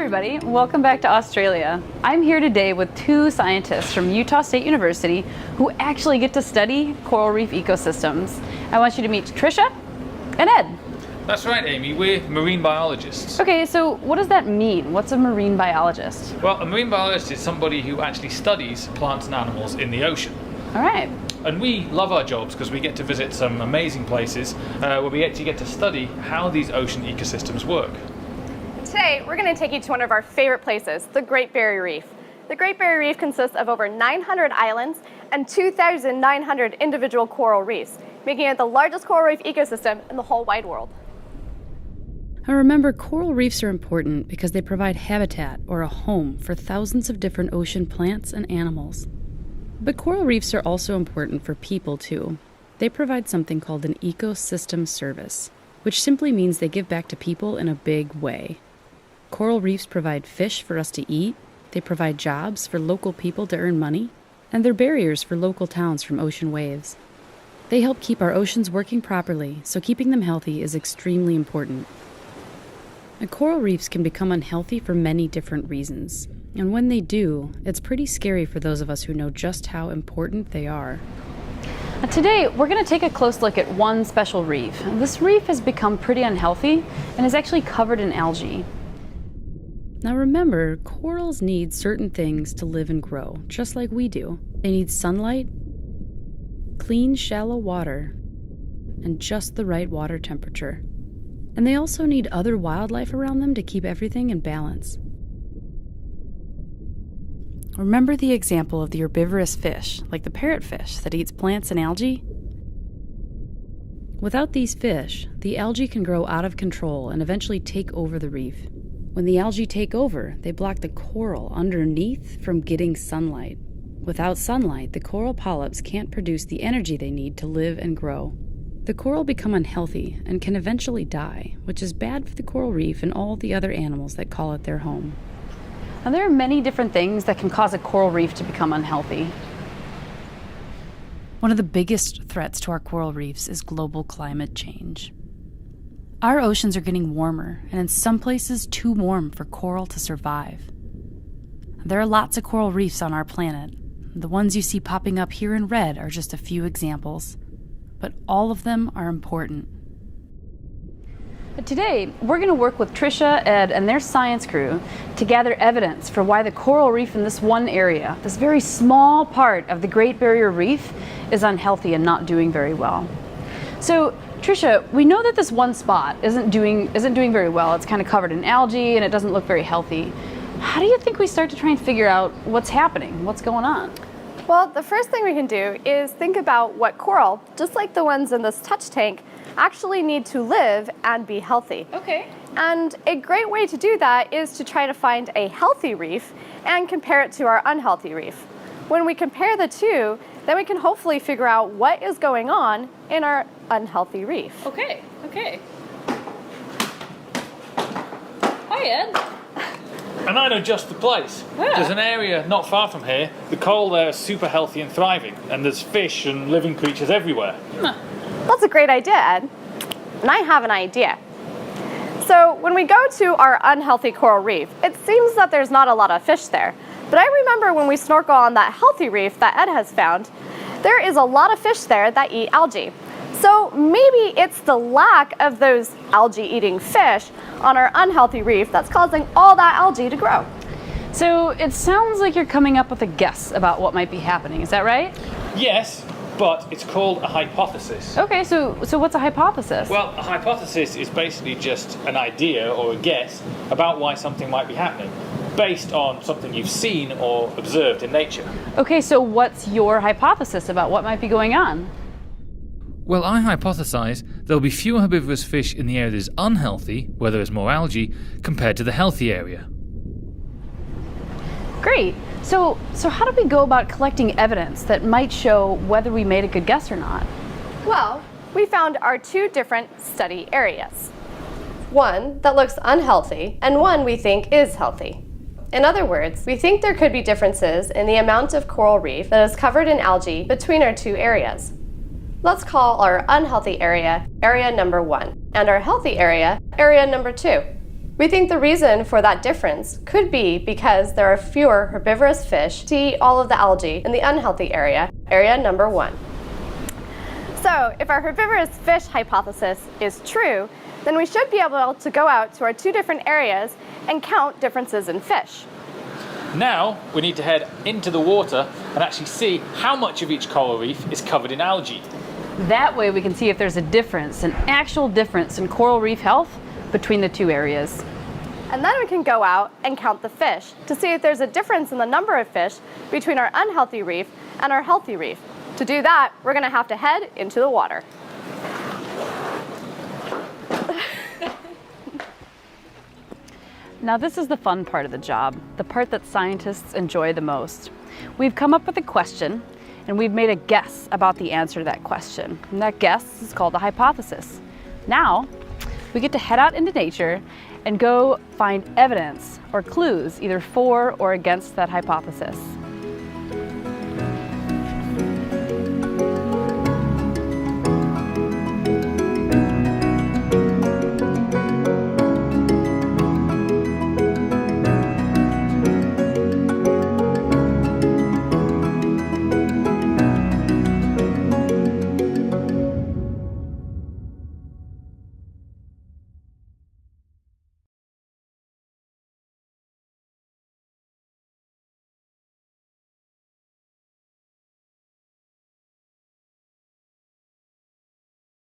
everybody, welcome back to Australia. I'm here today with two scientists from Utah State University who actually get to study coral reef ecosystems. I want you to meet Trisha and Ed. That's right, Amy, we're marine biologists. Okay, so what does that mean? What's a marine biologist? Well, a marine biologist is somebody who actually studies plants and animals in the ocean. All right. And we love our jobs because we get to visit some amazing places where we actually get to study how these ocean ecosystems work. Today, we're going to take you to one of our favorite places, the Great Barrier Reef. The Great Barrier Reef consists of over 900 islands and 2,900 individual coral reefs, making it the largest coral reef ecosystem in the whole wide world. Now remember, coral reefs are important because they provide habitat or a home for thousands of different ocean plants and animals. But coral reefs are also important for people too. They provide something called an ecosystem service, which simply means they give back to people in a big way. Coral reefs provide fish for us to eat, they provide jobs for local people to earn money, and they're barriers for local towns from ocean waves. They help keep our oceans working properly, so keeping them healthy is extremely important. And coral reefs can become unhealthy for many different reasons, and when they do, it's pretty scary for those of us who know just how important they are. Today, we're going to take a close look at one special reef. This reef has become pretty unhealthy and is actually covered in algae. Now remember, corals need certain things to live and grow, just like we do. They need sunlight, clean, shallow water, and just the right water temperature. And they also need other wildlife around them to keep everything in balance. Remember the example of the herbivorous fish, like the parrotfish that eats plants and algae? Without these fish, the algae can grow out of control and eventually take over the reef. When the algae take over, they block the coral underneath from getting sunlight. Without sunlight, the coral polyps can't produce the energy they need to live and grow. The coral become unhealthy and can eventually die, which is bad for the coral reef and all the other animals that call it their home. Now, there are many different things that can cause a coral reef to become unhealthy. One of the biggest threats to our coral reefs is global climate change. Our oceans are getting warmer, and in some places too warm for coral to survive. There are lots of coral reefs on our planet. The ones you see popping up here in red are just a few examples, but all of them are important. Today, we're going to work with Trisha, Ed, and their science crew to gather evidence for why the coral reef in this one area, this very small part of the Great Barrier Reef, is unhealthy and not doing very well. So, Trisha, we know that this one spot isn't doing very well. It's kind of covered in algae and it doesn't look very healthy. How do you think we start to try and figure out what's happening, what's going on? Well, the first thing we can do is think about what coral, just like the ones in this touch tank, actually need to live and be healthy. Okay. And a great way to do that is to try to find a healthy reef and compare it to our unhealthy reef. When we compare the two, then we can hopefully figure out what is going on in our unhealthy reef. Okay. Hi, Ed. And I know just the place. Yeah. There's an area not far from here. The coral there is super healthy and thriving, and there's fish and living creatures everywhere. That's a great idea, Ed. And I have an idea. So when we go to our unhealthy coral reef, it seems that there's not a lot of fish there. But I remember when we snorkel on that healthy reef that Ed has found, there is a lot of fish there that eat algae. So maybe it's the lack of those algae-eating fish on our unhealthy reef that's causing all that algae to grow. So it sounds like you're coming up with a guess about what might be happening. Is that right? Yes, but it's called a hypothesis. Okay, so what's a hypothesis? Well, a hypothesis is basically just an idea or a guess about why something might be happening, based on something you've seen or observed in nature. Okay, so what's your hypothesis about what might be going on? Well, I hypothesize there'll be fewer herbivorous fish in the area that is unhealthy, where there is more algae, compared to the healthy area. Great. So how do we go about collecting evidence that might show whether we made a good guess or not? Well, we found our two different study areas. One that looks unhealthy and one we think is healthy. In other words, we think there could be differences in the amount of coral reef that is covered in algae between our two areas. Let's call our unhealthy area, area number 1, and our healthy area, area number 2. We think the reason for that difference could be because there are fewer herbivorous fish to eat all of the algae in the unhealthy area, area number 1. So, if our herbivorous fish hypothesis is true, then we should be able to go out to our 2 different areas and count differences in fish. Now we need to head into the water and actually see how much of each coral reef is covered in algae. That way we can see if there's a difference, an actual difference in coral reef health between the 2 areas. And then we can go out and count the fish to see if there's a difference in the number of fish between our unhealthy reef and our healthy reef. To do that, we're going to have to head into the water. Now this is the fun part of the job, the part that scientists enjoy the most. We've come up with a question and we've made a guess about the answer to that question. And that guess is called a hypothesis. Now we get to head out into nature and go find evidence or clues either for or against that hypothesis.